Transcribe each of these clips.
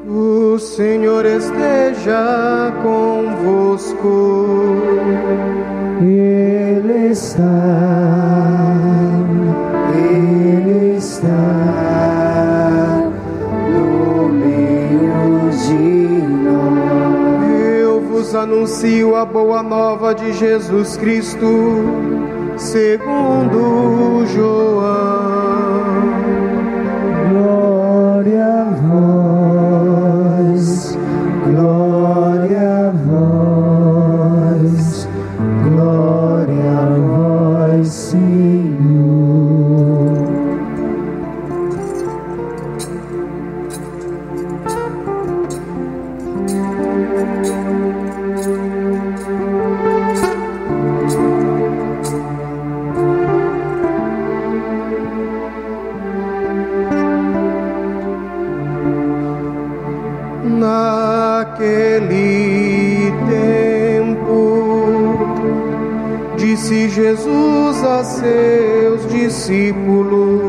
O Senhor esteja convosco. Ele está no meio de nós. Eu vos anuncio a boa nova de Jesus Cristo, segundo João. Glória a vós, glória a vós, glória a vós, Senhor. Naquele tempo, disse Jesus a seus discípulos: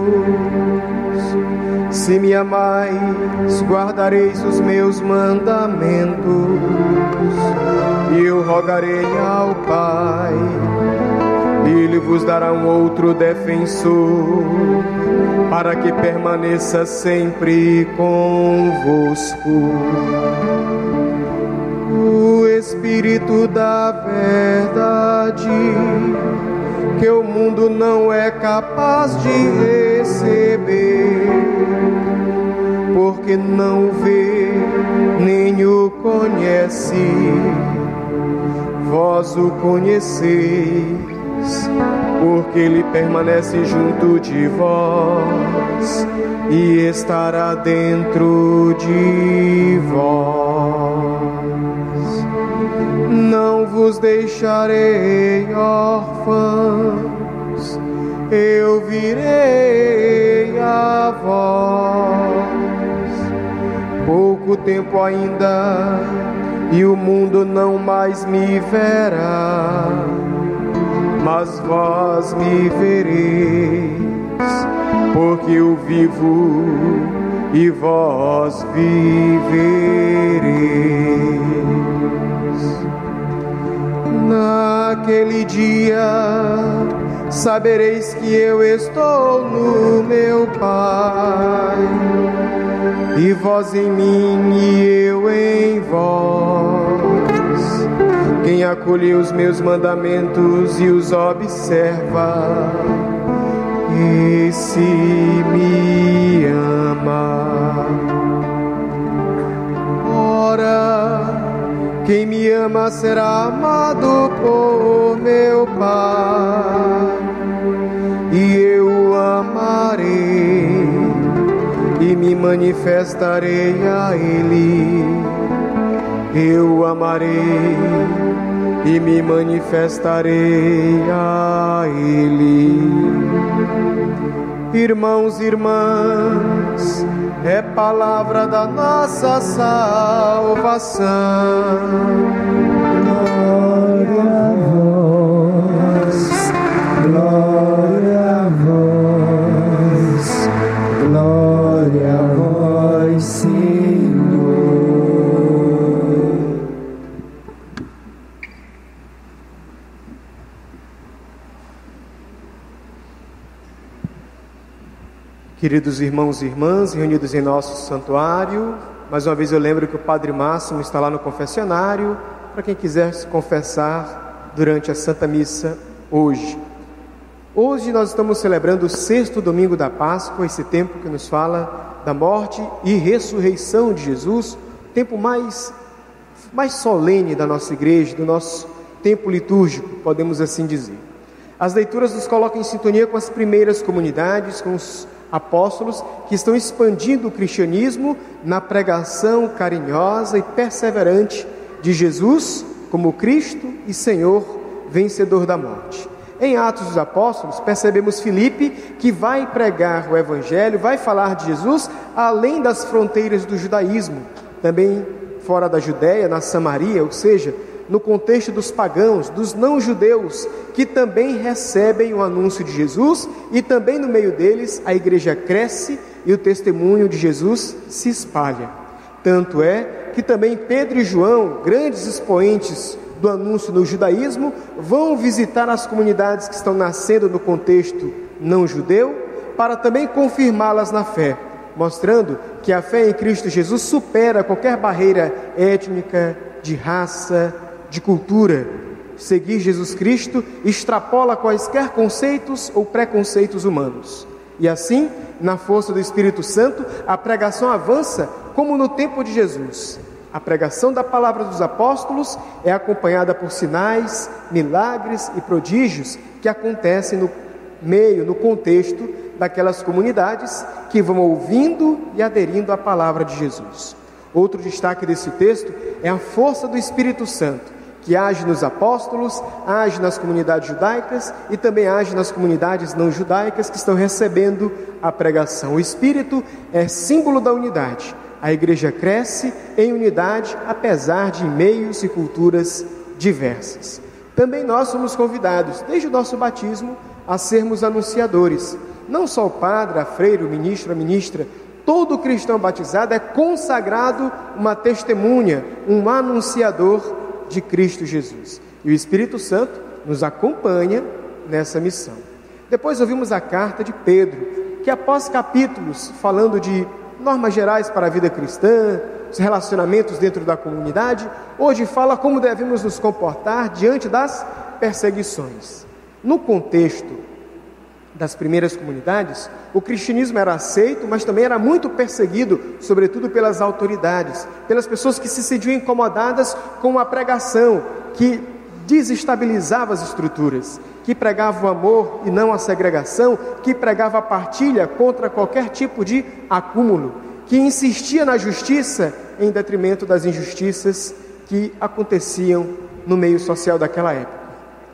se me amais, guardareis os meus mandamentos, e eu rogarei ao Pai, e Ele vos dará um outro defensor, para que permaneça sempre convosco. O Espírito da verdade, que o mundo não é capaz de receber, porque não o vê nem o conhece. Vós o conheceis, porque Ele permanece junto de vós e estará dentro de vós. Não vos deixarei órfãos, eu virei a vós. Pouco tempo ainda, e o mundo não mais me verá, mas vós me vereis, porque eu vivo e vós vivereis. Naquele dia sabereis que eu estou no meu Pai, e vós em mim e eu em vós. Quem acolhe os meus mandamentos e os observa, esse me ama. Ora, quem me ama será amado por meu Pai, e eu o amarei e me manifestarei a Ele. Eu o amarei e me manifestarei a Ele. Irmãos e irmãs, é palavra da nossa salvação. Glória a vós, glória a vós, glória a vós, Senhor. Queridos irmãos e irmãs, reunidos em nosso santuário, mais uma vez eu lembro que o Padre Máximo está lá no confessionário, para quem quiser se confessar durante a Santa Missa hoje. Hoje nós estamos celebrando o 6º domingo da Páscoa, esse tempo que nos fala da morte e ressurreição de Jesus, tempo mais solene da nossa igreja, do nosso tempo litúrgico, podemos assim dizer. As leituras nos colocam em sintonia com as primeiras comunidades, com os apóstolos que estão expandindo o cristianismo na pregação carinhosa e perseverante de Jesus como Cristo e Senhor vencedor da morte. Em Atos dos Apóstolos percebemos Filipe que vai pregar o Evangelho, vai falar de Jesus além das fronteiras do judaísmo, também fora da Judéia, na Samaria, ou seja, no contexto dos pagãos, dos não-judeus, que também recebem o anúncio de Jesus, e também no meio deles a igreja cresce e o testemunho de Jesus se espalha. Tanto é que também Pedro e João, grandes expoentes do anúncio no judaísmo, vão visitar as comunidades que estão nascendo no contexto não judeu, para também confirmá-las na fé, mostrando que a fé em Cristo Jesus supera qualquer barreira étnica, de raça, de cultura. Seguir Jesus Cristo extrapola quaisquer conceitos ou preconceitos humanos. E assim, na força do Espírito Santo, a pregação avança como no tempo de Jesus. A pregação da palavra dos apóstolos é acompanhada por sinais, milagres e prodígios que acontecem no meio, no contexto daquelas comunidades que vão ouvindo e aderindo à palavra de Jesus. Outro destaque desse texto é a força do Espírito Santo, que age nos apóstolos, age nas comunidades judaicas e também age nas comunidades não judaicas que estão recebendo a pregação. O Espírito é símbolo da unidade. A igreja cresce em unidade, apesar de meios e culturas diversas. Também nós somos convidados, desde o nosso batismo, a sermos anunciadores. Não só o padre, a freira, o ministro, a ministra, todo cristão batizado é consagrado uma testemunha, um anunciador de Cristo Jesus. E o Espírito Santo nos acompanha nessa missão. Depois ouvimos a carta de Pedro, que após capítulos falando de normas gerais para a vida cristã, os relacionamentos dentro da comunidade, hoje fala como devemos nos comportar diante das perseguições. No contexto das primeiras comunidades, o cristianismo era aceito, mas também era muito perseguido, sobretudo pelas autoridades, pelas pessoas que se sentiam incomodadas com a pregação que desestabilizava as estruturas, que pregava o amor e não a segregação, que pregava a partilha contra qualquer tipo de acúmulo, que insistia na justiça em detrimento das injustiças que aconteciam no meio social daquela época.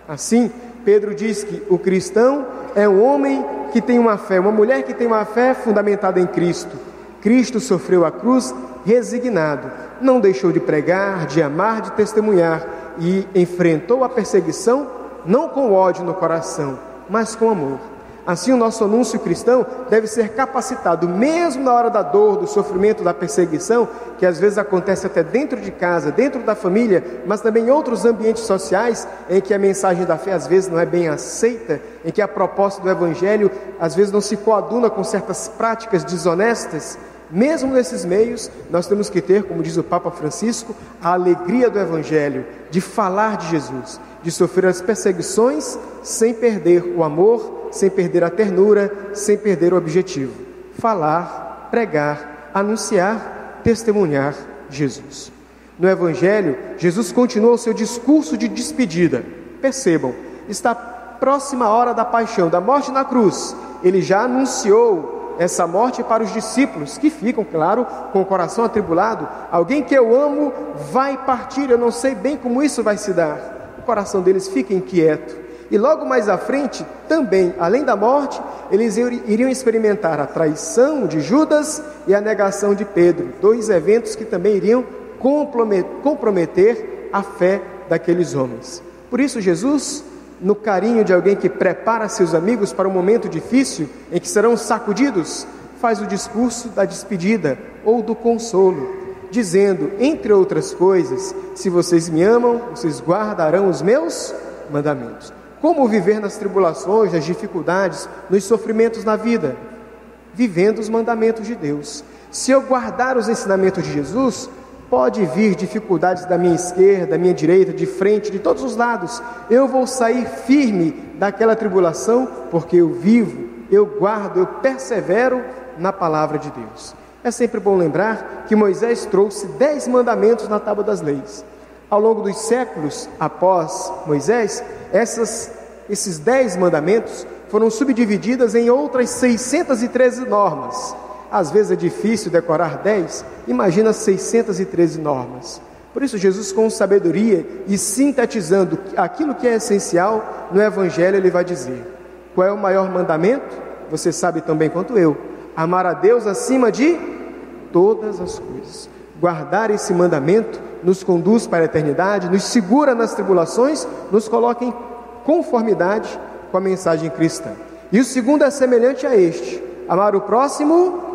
Assim, Pedro diz que o cristão é um homem que tem uma fé, uma mulher que tem uma fé fundamentada em Cristo. Cristo sofreu a cruz resignado, não deixou de pregar, de amar, de testemunhar e enfrentou a perseguição não com ódio no coração, mas com amor. Assim, o nosso anúncio cristão deve ser capacitado, mesmo na hora da dor, do sofrimento, da perseguição, que às vezes acontece até dentro de casa, dentro da família, mas também em outros ambientes sociais, em que a mensagem da fé às vezes não é bem aceita, em que a proposta do Evangelho às vezes não se coaduna com certas práticas desonestas. Mesmo nesses meios, nós temos que ter, como diz o Papa Francisco, a alegria do Evangelho, de falar de Jesus, de sofrer as perseguições sem perder o amor, sem perder a ternura, sem perder o objetivo. Falar, pregar, anunciar, testemunhar Jesus. No Evangelho, Jesus continua o seu discurso de despedida. Percebam, está próxima a hora da paixão, da morte na cruz. Ele já anunciou essa morte para os discípulos, que ficam, claro, com o coração atribulado. Alguém que eu amo vai partir, eu não sei bem como isso vai se dar. O coração deles fica inquieto. E logo mais à frente, também, além da morte, eles iriam experimentar a traição de Judas e a negação de Pedro. Dois eventos que também iriam comprometer a fé daqueles homens. Por isso, Jesus, no carinho de alguém que prepara seus amigos para um momento difícil, em que serão sacudidos, faz o discurso da despedida ou do consolo, dizendo, entre outras coisas, se vocês me amam, vocês guardarão os meus mandamentos. Como viver nas tribulações, nas dificuldades, nos sofrimentos na vida? Vivendo os mandamentos de Deus. Se eu guardar os ensinamentos de Jesus, pode vir dificuldades da minha esquerda, da minha direita, de frente, de todos os lados. Eu vou sair firme daquela tribulação, porque eu vivo, eu guardo, eu persevero na palavra de Deus. É sempre bom lembrar que Moisés trouxe 10 mandamentos na tábua das leis. Ao longo dos séculos após Moisés, esses 10 mandamentos foram subdivididas em outras 613 normas. Às vezes é difícil decorar 10, imagina 613 normas. Por isso Jesus, com sabedoria e sintetizando aquilo que é essencial no Evangelho, ele vai dizer: qual é o maior mandamento? Você sabe tão bem quanto eu: amar a Deus acima de todas as coisas. Guardar esse mandamento nos conduz para a eternidade, nos segura nas tribulações, nos coloca em conformidade com a mensagem cristã. E o segundo é semelhante a este: amar o próximo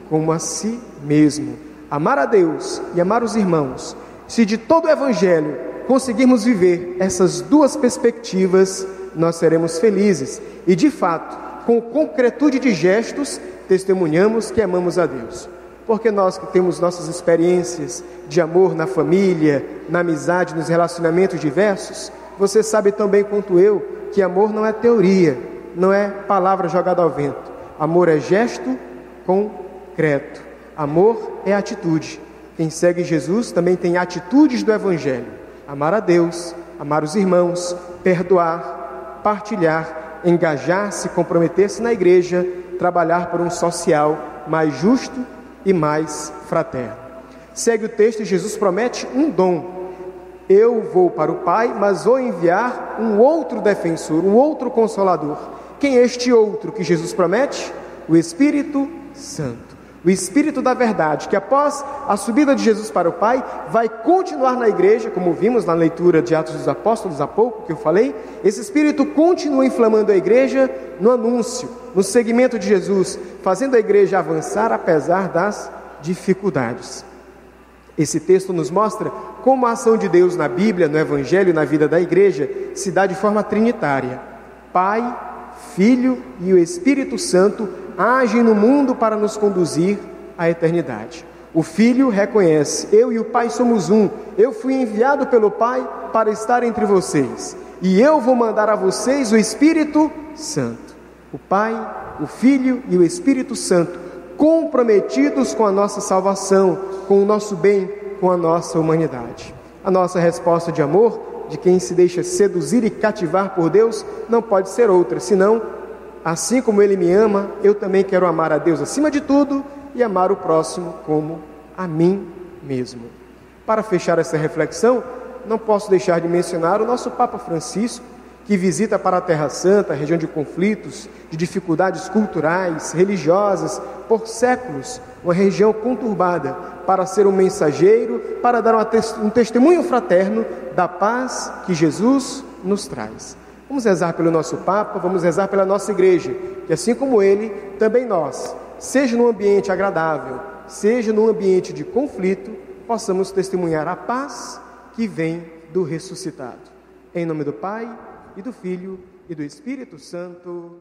como a si mesmo. amar a Deus e amar os irmãos, se de todo o Evangelho conseguirmos viver essas duas perspectivas, nós seremos felizes e, de fato, com concretude de gestos, testemunhamos que amamos a Deus. Porque nós que temos nossas experiências de amor na família, na amizade, nos relacionamentos diversos, você sabe tão bem quanto eu que amor não é teoria, não é palavra jogada ao vento. Amor é gesto concreto. Amor é atitude. Quem segue Jesus também tem atitudes do Evangelho. Amar a Deus, amar os irmãos, perdoar, partilhar, engajar-se, comprometer-se na igreja, trabalhar por um social mais justo e mais fraterno. Segue o texto e Jesus promete um dom. Eu vou para o Pai, mas vou enviar um outro defensor, um outro consolador. Quem é este outro que Jesus promete? O Espírito Santo. O Espírito da verdade, que após a subida de Jesus para o Pai, vai continuar na igreja, como vimos na leitura de Atos dos Apóstolos há pouco, que eu falei. Esse Espírito continua inflamando a igreja no anúncio, no seguimento de Jesus, fazendo a igreja avançar apesar das dificuldades. Esse texto nos mostra como a ação de Deus na Bíblia, no Evangelho e na vida da igreja se dá de forma trinitária. Pai, Filho e o Espírito Santo agem no mundo para nos conduzir à eternidade. O Filho reconhece: eu e o Pai somos um, eu fui enviado pelo Pai para estar entre vocês, e eu vou mandar a vocês o Espírito Santo. O Pai, o Filho e o Espírito Santo, comprometidos com a nossa salvação, com o nosso bem, com a nossa humanidade. A nossa resposta de amor, de quem se deixa seduzir e cativar por Deus, não pode ser outra, senão: assim como Ele me ama, eu também quero amar a Deus acima de tudo e amar o próximo como a mim mesmo. Para fechar essa reflexão, não posso deixar de mencionar o nosso Papa Francisco, que visita para a Terra Santa, a região de conflitos, de dificuldades culturais, religiosas, por séculos, uma região conturbada, para ser um mensageiro, para dar um testemunho fraterno da paz que Jesus nos traz. Vamos rezar pelo nosso Papa, vamos rezar pela nossa igreja, que assim como ele, também nós, seja num ambiente agradável, seja num ambiente de conflito, possamos testemunhar a paz que vem do ressuscitado. Em nome do Pai, e do Filho, e do Espírito Santo.